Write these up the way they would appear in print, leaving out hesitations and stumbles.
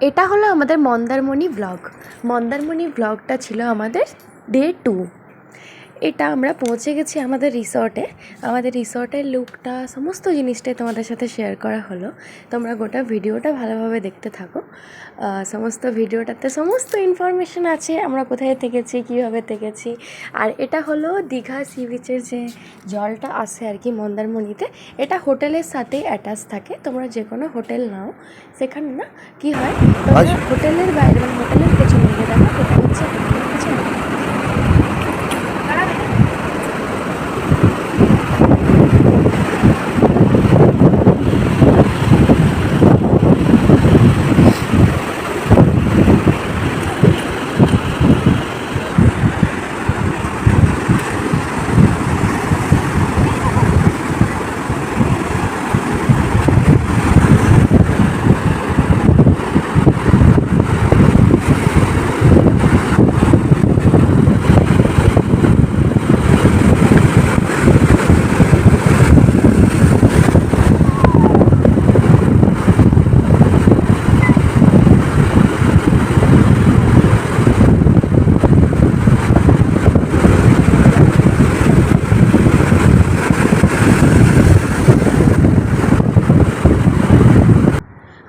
এটা হলো আমাদের মন্দারমণি ব্লগ। মন্দারমণি ব্লগটা ছিল আমাদের ডে 2। এটা আমরা পৌঁছে গেছি আমাদের রিসর্টে। আমাদের রিসর্টের লুকটা সমস্ত জিনিসটাই তোমাদের সাথে শেয়ার করা হলো। তোমরা গোটা ভিডিওটা ভালোভাবে দেখতে থাকো। সমস্ত ভিডিওটাতে সমস্ত ইনফরমেশান আছে, আমরা কোথায় থেকেছি, কীভাবে থেকেছি। আর এটা হলো দীঘা সি বিচের যে জলটা আসে আর কি মন্দারমণিতে, এটা হোটেলের সাথেই অ্যাটাচ থাকে। তোমরা যে কোনো হোটেল নাও, সেখানে না কী হয়, তোমরা হোটেলের বাইরে মানে হোটেলের পেছনে গিয়ে দেখো, এটা হচ্ছে পেছনে।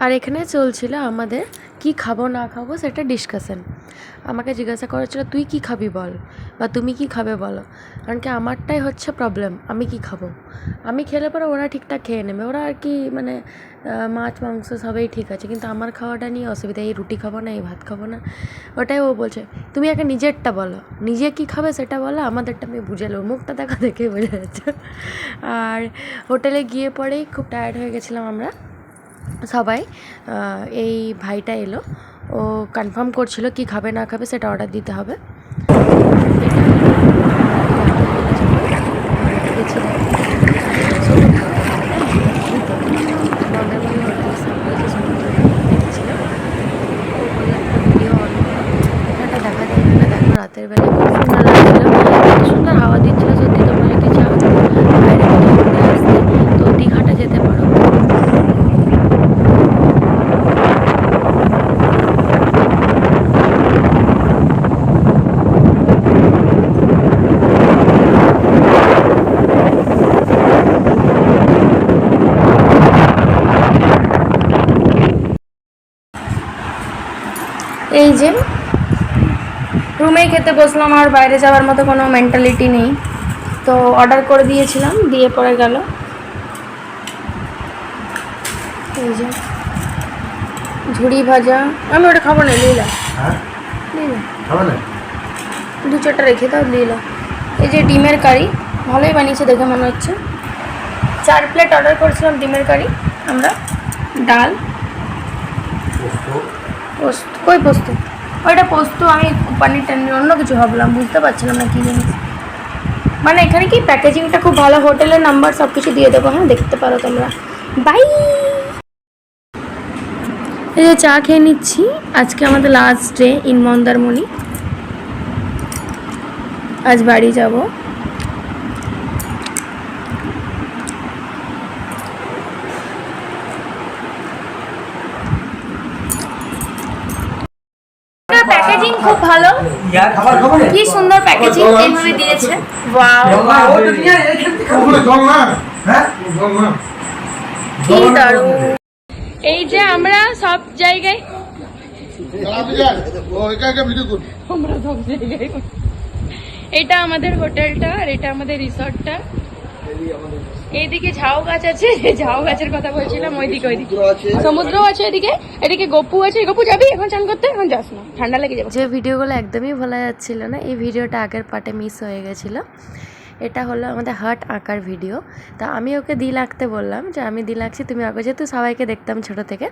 আর এখানে চলছিল আমাদের কি খাবো না খাবো সেটা ডিসকাশন। আমাকে জিজ্ঞাসা করেছিল তুই কি খাবি বল, বা তুমি কি খাবে বলো। কারণ কি আমারটাই হচ্ছে প্রবলেম, আমি কি খাবো। আমি খেলে পরে ওরা ঠিকঠাক খেয়ে নেবে, ওরা আর কি মানে মাছ মাংস সবই ঠিক আছে, কিন্তু আমার খাওয়াটা নিয়ে অসুবিধা। এই রুটি খাবো না, এই ভাত খাবো না, ওটাই ও বলছে। তুমি আগে নিজেরটা বলো, নিজে কি খাবে সেটা বলো, আমাদেরটা আমি বুঝে নেবো। মুখটা দেখা দেখেই বোঝা যাচ্ছে। আর হোটেলে গিয়ে পরেই খুব টায়ার্ড হয়ে গেছিলাম আমরা সবাই। এই ভাইটা এলো, ও কনফার্ম করছিল কি খাবে না খাবে সেটা অর্ডার দিতে হবে। দেখা যায় না, দেখো রাতের বেলা খুব সুন্দর লাগছিল, এত সুন্দর হাওয়া দিচ্ছিল। সত্যি তোমরা যদি চাও বাইরে কোথাও ঘুরে আসতে তো দীঘাটা যেতে পারো। এই যে রুমেই খেতে বসলাম, আর বাইরে যাওয়ার মতো কোনো মেন্টালিটি নেই, তো অর্ডার করে দিয়েছিলাম, দিয়ে পরে গেল। এই যে ঝুড়ি ভাজা, আমি ওটা খাবো না, লীলা দু চারটা রেখে দাও, লীলা। এই যে ডিমের কারি, ভালোই বানিয়েছে দেখে মনে হচ্ছে। 4 প্লেট অর্ডার করেছিলাম ডিমের কারি আমরা। ডাল, পোস্ত, কই পোস্ত, ওইটা পোস্ত, আমি পানির টানির অন্য কিছু ভাবলাম, বুঝতে পারছিলাম না কী জিনিস। মানে এখানে কি প্যাকেজিংটা খুব ভালো, হোটেলের নাম্বার সব কিছু দিয়ে দেবো, হ্যাঁ দেখতে পারো তোমরা। বাই। এই যে চা খেয়ে নিচ্ছি, আজকে আমাদের লাস্ট ডে ইন মন্দারমণি, আজ বাড়ি যাব। প্যাকেজিং খুব ভালো, কি সুন্দর প্যাকেজিং এইভাবে দিয়েছে। ওয়াও, কি দারুণ। এই যে আমরা সব জায়গায় এটা আমাদের হোটেলটা, আর এটা আমাদের রিসর্টটা। এইদিকে ঝাউ গাছ আছে, ঝাউ গাছের কথা বলছিলাম, ওইদিকে সমুদ্র আছে, এদিকে এদিকে গপু আছে। গপু যাবি এখন চান করতে? এখন যাস না, ঠান্ডা লেগে যাবে। যে ভিডিওগুলো একদমই ভোলা যাচ্ছিল না, এই ভিডিওটা আগের পার্টে মিস হয়ে গেছিলো। এটা হলো আমাদের হার্ট আঁকার ভিডিও। তা আমি ওকে দিল আঁকতে বললাম যে আমি দিল আঁকছি, তুমি আঁকো, যেহেতু সবাইকে দেখতাম ছোটো থেকে।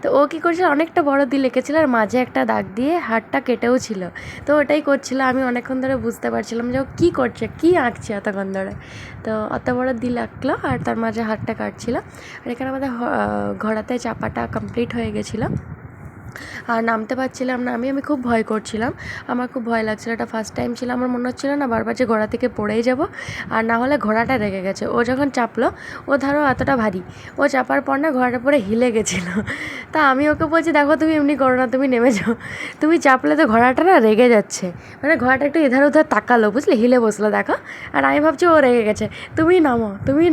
তো ও কী করছিল, অনেকটা বড় দিল এঁকেছিল, আর মাঝে একটা দাগ দিয়ে হার্টটা কেটেও ছিল। তো ওটাই করছিল, আমি অনেকক্ষণ ধরে বুঝতে পারছিলাম যে ও কী করছে, কী আঁকছে এতক্ষণ ধরে। তো অত বড় দিল আঁকলো, আর তার মাঝে হার্টটা কাটছিল। আর এখানে আমাদের ঘোড়াতে চাপাটা কমপ্লিট হয়ে গেছিলো। আর নামতে পারছিলাম না। আমি খুব ভয় করছিলাম, আমার খুব ভয় লাগছিল। এটা ফার্স্ট টাইম ছিল, আমার মনে হচ্ছিলো না বারবার যে ঘোড়া থেকে পড়েই যাব, আর না হলে ঘোড়াটা রেগে গেছে। ও যখন চাপলো, ও ধরো এতটা ভারী, ও চাপার পর না ঘোড়াটা পরে হিলে গেছিলো। তা আমি ওকে বলছি, দেখো তুমি এমনি করো না, তুমি নেমে যাও, তুমি চাপলে তো ঘোড়াটা না রেগে যাচ্ছে। মানে ঘোড়াটা একটু এধার ওধার তাকালো, বুঝলে, হিলে বসলো দেখো। আর আমি ভাবছি ও রেগে গেছে, তুমি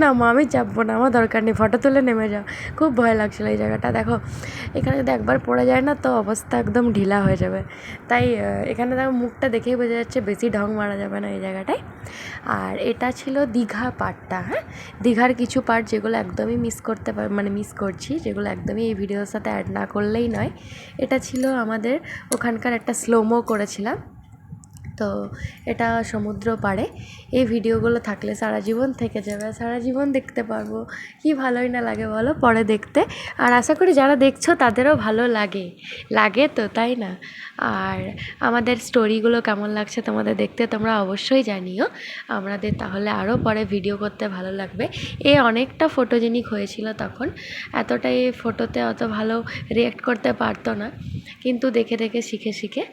নামো, আমি চাপবো না, আমার দরকার নেই, ফটো তুলে নেমে যাও। খুব ভয় লাগছিলো এই জায়গাটা। দেখো এখানে যদি একবার পড়ে যায় না তো অবস্থা একদম ঢিলা হয়ে যাবে। তাই এখানে দেখো মুখটা দেখেই বোঝা যাচ্ছে বেশি ঢং মারা যাবে না এই জায়গাটায়। আর এটা ছিল দীঘা পার্টটা। হ্যাঁ, দীঘার কিছু পার্ট যেগুলো একদমই মিস করছি, যেগুলো একদমই এই ভিডিওর সাথে অ্যাড না করলেই নয়। এটা ছিল আমাদের ওখানকার একটা স্লোমো করেছিলাম, তো এটা সমুদ্র পাড়ে। এই ভিডিওগুলো থাকলে সারা জীবন থেকে যাবে, সারা জীবন দেখতে পারবো। কি ভালোই না লাগে বলো পরে দেখতে। আর আশা করি যারা দেখছো তাদেরও ভালো লাগে তো, তাই না? আর আমাদের স্টোরিগুলো কেমন লাগছে তোমাদের দেখতে তোমরা অবশ্যই জানিও। আমাদের তাহলে আরও পরে ভিডিও করতে ভালো লাগবে। অনেকটা ফটোজেনিক হয়েছিল তখন, এতটাই ফটোতে অত ভালো রিঅ্যাক্ট করতে পারতো না, কিন্তু দেখে দেখে শিখে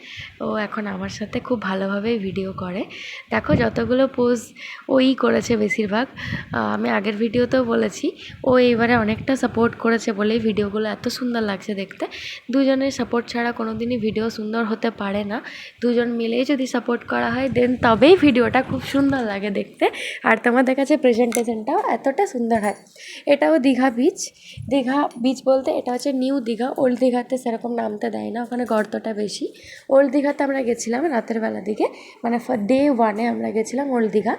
ও এখন আমার সাথে খুব ভালোভাবেই ভিডিও করে। দেখো যতগুলো পোজ ওই করেছে বেশিরভাগ, আমি আগের ভিডিওতেও বলেছি, ও এইবারে অনেকটা সাপোর্ট করেছে বলেই ভিডিওগুলো এত সুন্দর লাগছে দেখতে। দুজনের সাপোর্ট ছাড়া কোনো দিনই ভিডিও সুন্দর হতে পারে না। দুজন মিলেই যদি সাপোর্ট করা হয় দেন তবেই ভিডিওটা খুব সুন্দর লাগে দেখতে, আর তোমাদের কাছে প্রেজেন্টেশনটাও এতটা সুন্দর হয়। এটাও দীঘা বিচ বলতে এটা হচ্ছে নিউ দীঘা। ওল্ড দীঘাতে সেরকম নামতে দেয় না, ওখানে গর্তটা বেশি। ওল্ড দীঘাতে আমরা গেছিলাম রাতের বেলা দিকে, মানে ডে 1 আমরা গেছিলাম ওল্ড দীঘা।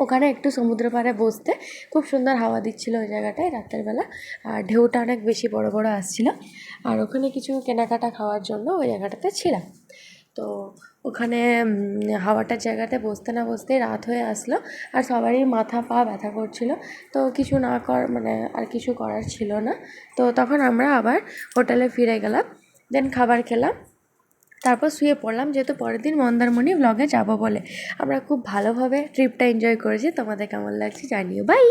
ওখানে একটু সমুদ্র পাড়ে বসতে খুব সুন্দর হাওয়া দিচ্ছিলো ওই জায়গাটায় রাতের বেলা, আর ঢেউটা অনেক বেশি বড় বড় আসছিলো। আর ওখানে কিছু কেনাকাটা খাওয়ার জন্য ওই জায়গাটাতে ছিলাম। তো ওখানে হাওয়াটার জায়গাতে বসতে না বসতেই রাত হয়ে আসলো, আর সবারই মাথা পা ব্যথা করছিল। তো কিছু আর কিছু করার ছিল না। তো তখন আমরা আবার হোটেলে ফিরে গেলাম, দেন খাবার খেলাম, তারপর শুয়ে পড়লাম, যেহেতু পরের দিন মন্দারমণি ব্লগে যাব বলে। আমরা খুব ভালোভাবে ট্রিপটা এনজয় করেছি। তোমাদের কেমন লাগছে জানিও। Bye.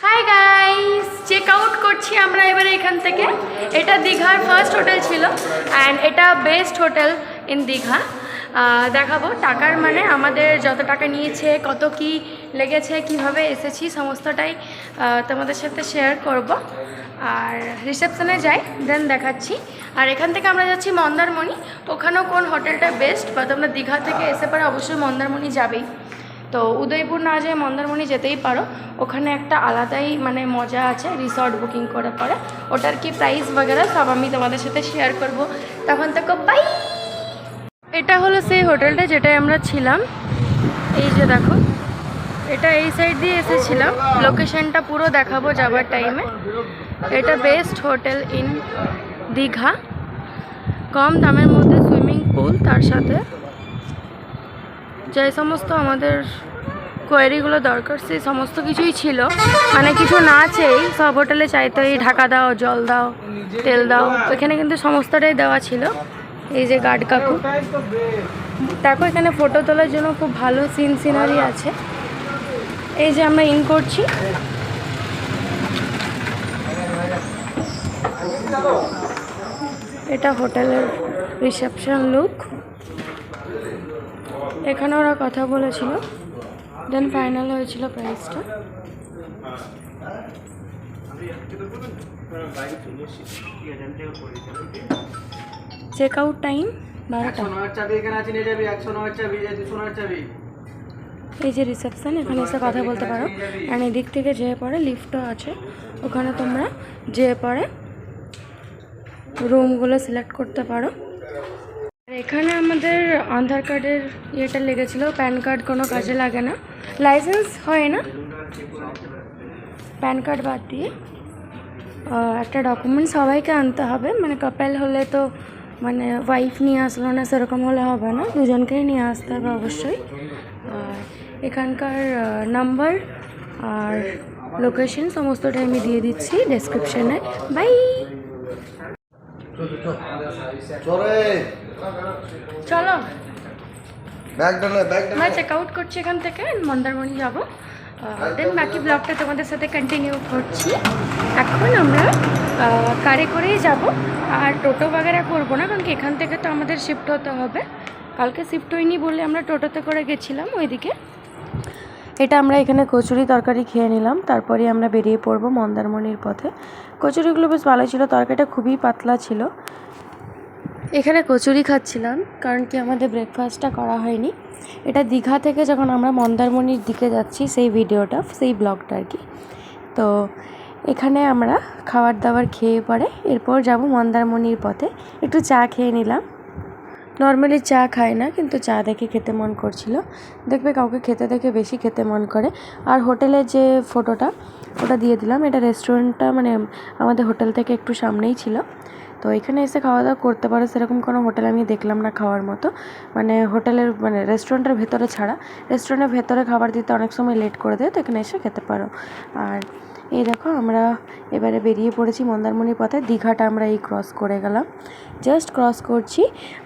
Hi guys, check out করছি আমরা এবারে এখান থেকে। এটা দীঘার ফার্স্ট হোটেল ছিল, অ্যান্ড এটা বেস্ট হোটেল ইন দীঘা। দেখাবো টাকার মানে আমাদের যত টাকা নিয়েছে, কত কি লেগেছে, কিভাবে এসেছি, সমস্তটাই তোমাদের সাথে শেয়ার করব। আর রিসেপশনে যাই, দেন দেখাচ্ছি। আর এখান থেকে আমরা যাচ্ছি মন্দারমণি। ওখানেও কোন হোটেলটা বেস্ট, বা তোমরা দীঘা থেকে এসে পরে অবশ্যই মন্দারমণি যাবেই। তো উদয়পুর না যেয়ে মন্দারমণি যেতেই পারো, ওখানে একটা আলাদাই মজা আছে রিসর্ট বুকিং করে পরে। ওটার কি প্রাইস বগেরা সব আমি তোমাদের সাথে শেয়ার করব। তখন তো বাই। এটা হলো সেই হোটেলটা যেটায় আমরা ছিলাম। এই যে দেখো, এটা এই সাইড দিয়ে এসেছিলাম। লোকেশনটা পুরো দেখাবো যাবার টাইমে। এটা বেস্ট হোটেল ইন দীঘা, কম দামের মধ্যে সুইমিং পুল, তার সাথে যে সমস্ত আমাদের কোয়ারিগুলো দরকার সেই সমস্ত কিছুই ছিল। কিছু না চেয়েই সব হোটেলে চাইতো এই ঢাকা দাও, জল দাও, তেল দাও, এখানে কিন্তু সমস্তটাই দেওয়া ছিল। এই যে গার্ড কাকু, দেখো এখানে ফটো তোলার জন্য খুব ভালো সিনারি আছে। এই যে আমরা ইন করছি, এটা হোটেলের রিসেপশন লুক। এখানে ওরা কথা বলেছিল, দেন ফাইনাল হয়েছিল প্রাইসটা। চেক আউট টাইম 12টা। এই যে রিসেপশন, এখানে এসে কথা বলতে পারো। আর এদিক থেকে যেয়ে পরে লিফটও আছে, ওখানে তোমরা যেয়ে পরে রুমগুলো সিলেক্ট করতে পারো। আর এখানে আমাদের আধার কার্ডের ইয়েটা লেগেছিল, প্যান কার্ড কোনো কাজে লাগে না, লাইসেন্স হয় না, প্যান কার্ড বাদ দিয়ে একটা ডকুমেন্ট সবাইকে আনতে হবে, মানে কাপল হলে তো মানে ওয়াইফ নিয়ে আসলো না সেরকম হলে হবে না, দুজনকেই নিয়ে আসতে হবে অবশ্যই। আর এখানকার নাম্বার আর লোকেশন সমস্তটাই আমি দিয়ে দিচ্ছি ডেসক্রিপশনে। বাই। চলো আমরা চেক আউট করছি এখান থেকে, মন্দারমণি যাবো, দেন বাকি ব্লগটা তোমাদের সাথে কন্টিনিউ করছি। এখন আমরা কারে করেই যাব, আর টোটো বাগেরা করবো না, কারণ কি এখান থেকে তো আমাদের শিফট হতে হবে, কালকে শিফট হয়নি বলে আমরা টোটোতে করে গেছিলাম ওইদিকে। এটা আমরা এখানে কচুরি তরকারি খেয়ে নিলাম, তারপরে আমরা বেরিয়ে পড়বো মন্দারমণির পথে। কচুরিগুলো বেশ ভালো ছিল, তরকারিটা খুবই পাতলা ছিল। এখানে কচুরি খাচ্ছিলাম কারণ কি আমাদের ব্রেকফাস্টটা করা হয়নি। এটা দীঘা থেকে যখন আমরা মন্দারমণির দিকে যাচ্ছি সেই ভিডিওটা, সেই ব্লগটা আর কি। তো এখানে আমরা খাবার দাবার খেয়ে পরে এরপর যাব মন্দারমণির পথে। একটু চা খেয়ে নিলাম, নর্মালি চা খাই না কিন্তু চা দেখে খেতে মন করছিল। দেখবে কাউকে খেতে দেখে বেশি খেতে মন করে। আর হোটেলের যে ফটোটা ওটা দিয়ে দিলাম, এটা রেস্টুরেন্টটা মানে আমাদের হোটেল থেকে একটু সামনেই ছিল। তো এখানে এসে খাওয়া দাওয়া করতে পারো, সেরকম কোনো হোটেল আমি দেখলাম না খাওয়ার মতো, মানে হোটেলের মানে রেস্টুরেন্টের ভেতরে ছাড়া। রেস্টুরেন্টের ভেতরে খাবার দিতে অনেক সময় লেট করে দেয়, তো এখানে এসে খেতে পারো। আর এই দেখো আমরা এবারে বেরিয়ে পড়েছি মন্দারমণির পথে। দীঘাটা আমরা এই ক্রস করে গেলাম, জাস্ট ক্রস করছি।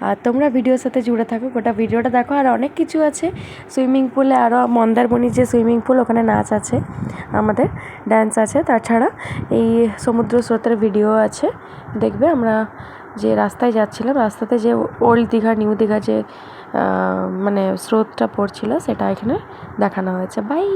আর তোমরা ভিডিওর সাথে জুড়ে থাকো, গোটা ভিডিওটা দেখো। আর অনেক কিছু আছে সুইমিং পুলে, আরও মন্দারমণির যে সুইমিং পুল ওখানে নাচ আছে, আমাদের ড্যান্স আছে, তাছাড়া এই সমুদ্র স্রোতের ভিডিও আছে দেখবে। আমরা যে রাস্তায় যাচ্ছিলাম, রাস্তাতে যে ওল্ড দীঘা নিউ দীঘা যে মানে স্রোতটা পড়ছিল সেটা এখানে দেখানো হয়েছে। বাই।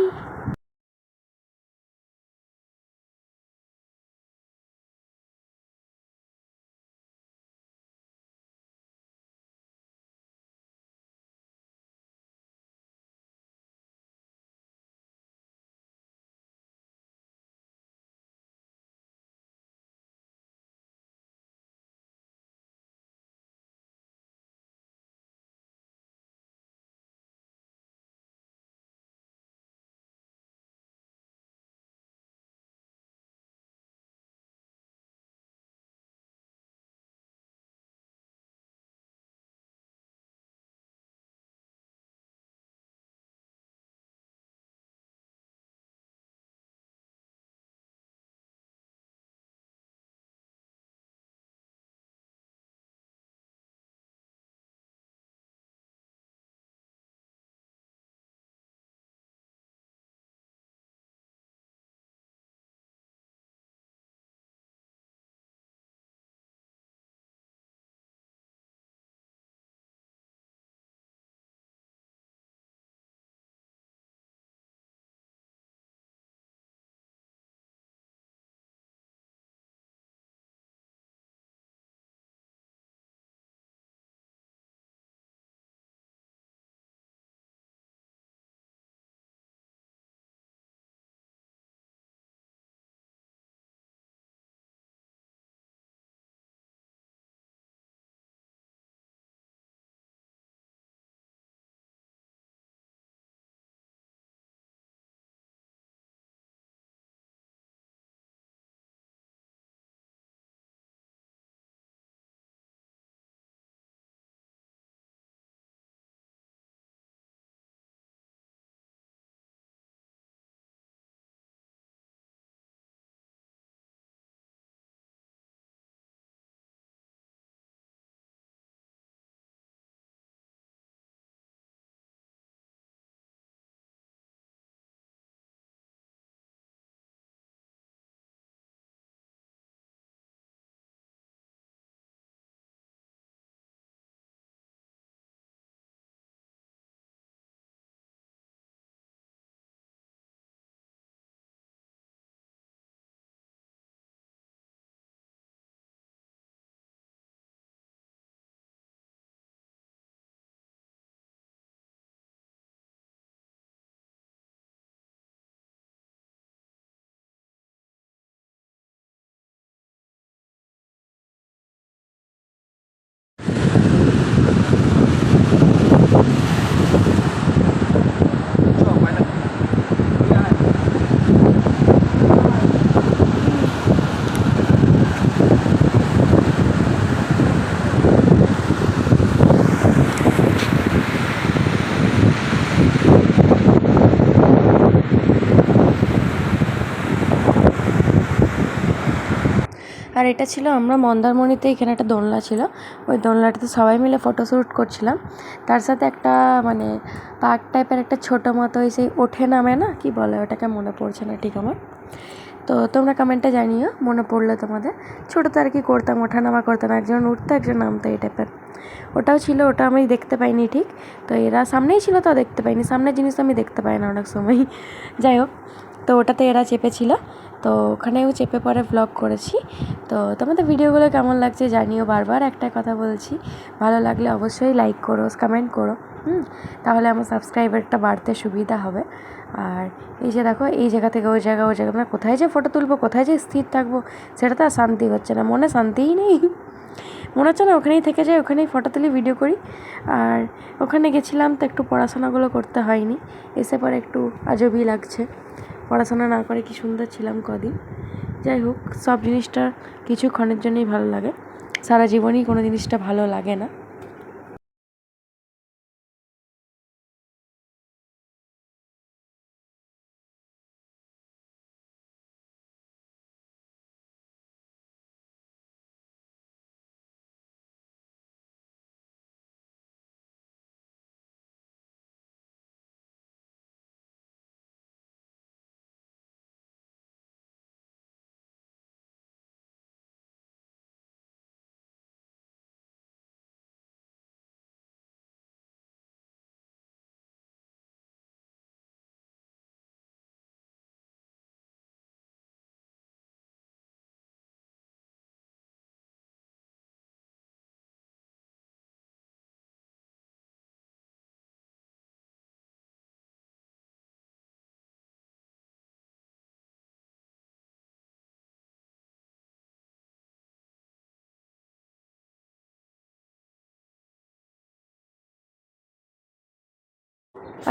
আর এটা ছিল আমরা মন্দারমণিতে, এখানে একটা দোলনা ছিল, ওই দোলনাটাতে সবাই মিলে ফটোশ্যুট করছিলাম। তার সাথে একটা মানে পার্ক টাইপের একটা ছোটো মতো ওই সেই ওঠে নামে না, কি বলে ওটাকে, মনে পড়ছে না ঠিক আমার। তো তোমরা কমেন্টে জানিও মনে পড়লে তোমাদের। ছোটোতে আর কি করতাম, ওঠানামা করতাম, একজন উঠতো একজন নামতো এই টাইপের। ওটাও ছিল, ওটা আমি দেখতে পাইনি ঠিক। তো এরা সামনেই ছিল, তো দেখতে পাইনি, সামনের জিনিস আমি দেখতে পাই না অনেক সময়। যাই হোক, তো ওটাতে এরা চেপেছিল, তো ওখানেও চেপে পরে ব্লগ করেছি। তো তোমাদের ভিডিওগুলো কেমন লাগছে জানিও। বারবার একটা কথা বলছি, ভালো লাগলে অবশ্যই লাইক করো, কমেন্ট করো, তাহলে আমার সাবস্ক্রাইবারটা বাড়তে সুবিধা হবে। আর এই যে দেখো, এই জায়গা থেকে ওই জায়গা, ওই জায়গা, মানে কোথায় যে ফটো তুলবো, কোথায় যে স্থির থাকবো, সেটা তো আর শান্তি হচ্ছে না, মনে শান্তিই নেই। মনে হচ্ছে না ওখানেই থেকে যাই, ওখানেই ফটো তুলি, ভিডিও করি। আর ওখানে গেছিলাম তো একটু পড়াশোনাগুলো করতে হয়নি, এসে পরে একটু আজবই লাগছে। পড়াশোনা না করে কি সুন্দর ছিলাম কদিন। যাই হোক, সব জিনিসটা কিছুক্ষণের জন্যই ভালো লাগে, সারা জীবনই কোনো জিনিসটা ভালো লাগে না।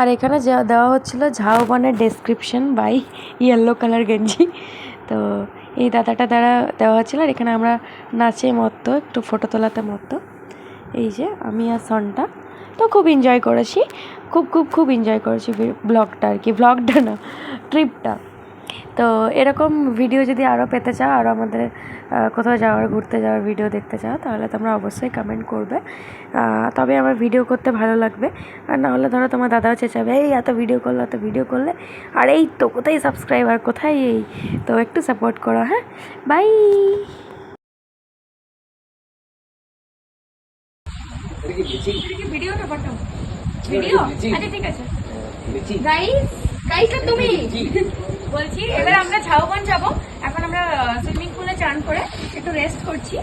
আর এখানে যা দেওয়া হচ্ছিলো ঝাউবনের ডেসক্রিপশন বাই ইয়েলো কালার গেঞ্জি। তো এই দাদাটা দ্বারা দেওয়া হচ্ছিলো। আর এখানে আমরা নাচে মতো, একটু ফটো তোলাতে মতো। এই যে আমি আর সনটা, তো খুব এনজয় করেছি, খুব খুব খুব এনজয় করেছি ব্লগটা, আর কি ব্লগটা না, ট্রিপটা। তো এরকম ভিডিও যদি আরও পেতে চাও, আরও আমাদের কোথাও যাওয়ার, ঘুরতে যাওয়ার ভিডিও দেখতে চাও, তাহলে তোমরা অবশ্যই কমেন্ট করবে। তবে আমার ভিডিও করতে ভালো লাগবে। আর না হলে ধরো তোমার দাদাও চেঁচাবে, এই এত ভিডিও করলে, এত ভিডিও করলে, আর এই তো কোথায় সাবস্ক্রাইবার, কোথায় এই, তো একটু সাপোর্ট করো। হ্যাঁ, বাই। ভিডিও আচ্ছা ঠিক আছে গাইস, তুমি বলছি এবার আমরা ঝাউবন যাব। এখন আমরা সুইমিং পুলে চান করে একটু রেস্ট করছি।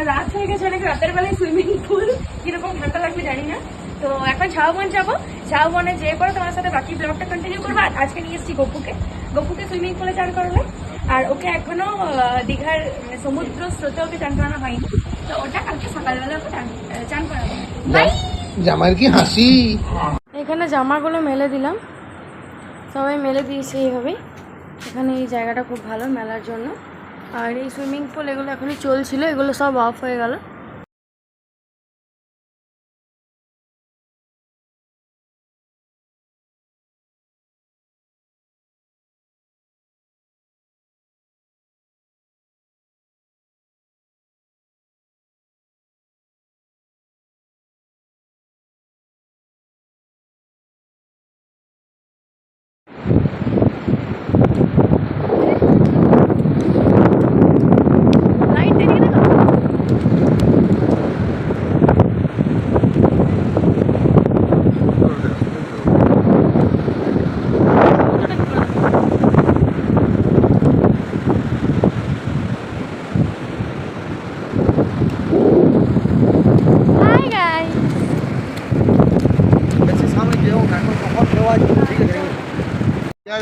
রাত হয়ে গেছে অনেক, রাতের বেলায় সুইমিং পুল, কিরকম ঠান্ডা লাগবে জানি না। তো এখন ঝাউবন যাবো, ঝাউবনে যেয়ে পরে তোমার সাথে বাকি ব্লগটা কন্টিনিউ করবো। আর আজকে নিয়ে এসেছি গপুকে সুইমিং পুলে চান করালো। আর ওকে এখনো দীঘার সমুদ্র স্রোতে ওকে চান করানো হয়নি, তো ওটা কালকে সকালবেলা ওকে চান করাবো। জামার কি হাসি। এখানে জামাগুলো মেলে দিলাম, সবাই মেলে দিয়েছে এইভাবেই। এখানে এই জায়গাটা খুব ভালো মেলার জন্য। আর এই সুইমিং পুল এগুলো এখনই চলছিল, এগুলো সব অফ হয়ে গেল।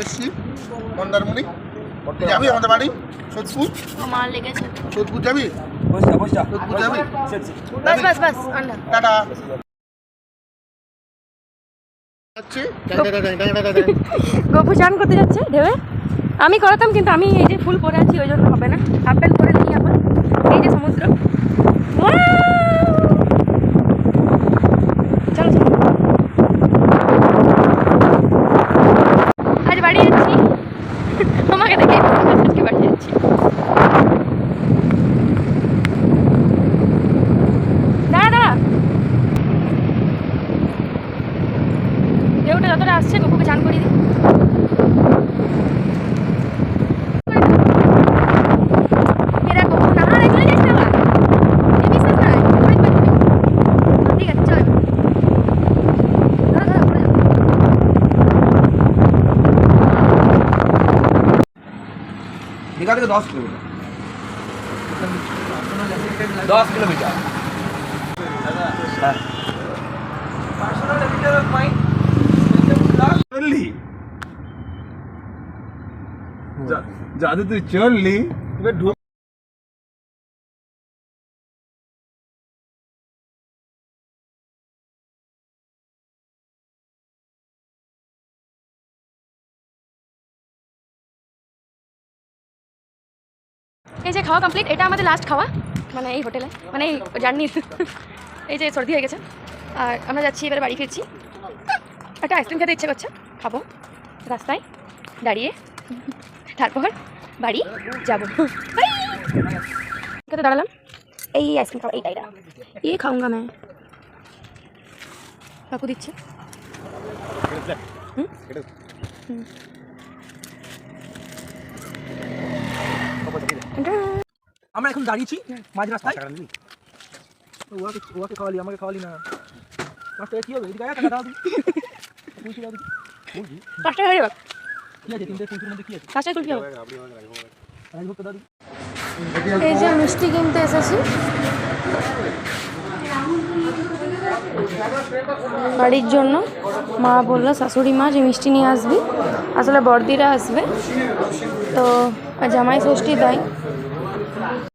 এসছি মন্দারমণি, যাবি আমাদের বাড়ি সোদপুর? আমার লেগেছে, সোদপুর যাবি? সোদপুর যাবি? বাস টাটা। গপু চান করতে যাচ্ছে ঢেবে। আমি করাতাম, কিন্তু আমি এই যে ফুল পরে আছি ওই জন্য হবে না, হাফ প্যান্ট পরে নিই এখন। এই যে সমুদ্র, চলো চলো আজ বাড়ি যাচ্ছি। আমাকে দেখে বাড়ি যাচ্ছি। থেকে 10 কিলোমিটার 10 কিলোমিটার চললি যাতে তুই চললি এবার ঢুক এই যে খাওয়া কমপ্লিট, এটা আমাদের লাস্ট খাওয়া মানে এই হোটেলে, মানে এই জার্নি। এই যে সর্দি হয়ে গেছে আর আমরা যাচ্ছি এবারে বাড়ি ফিরছি। একটা আইসক্রিম খেতে ইচ্ছে করছে, খাবো রাস্তায় দাঁড়িয়ে, তারপর বাড়ি যাবো। খেতে দাঁড়ালাম, এই আইসক্রিম খাওয়া, এইটা এটা ये खाऊंगा मैं। কাকু দিচ্ছে। আমরা এখন দাঁড়িয়েছি মাঝ রাস্তায়। ওকে খাওয়ালি, আমাকে খাওয়ালি না। 5 টাকা কি হবে? এদিকে আয়, টাকা দাও তুমি। কুলফি দাও দেখি। কুলফি 5 টাকা হয়ে যাবে। কি আছে? 3টে কুলফির মধ্যে কি আছে? 5 টাকা কুলফি হবে। রাজভোগ দাও দেখি। এই যে মিষ্টি কিনতে এসেছি বাড়ির জন্য। মা বললো শাশুড়ি মা যে মিষ্টি নিয়ে আসবি, আসলে বড়দিরা আসবে তো জামাই ষষ্ঠী তাই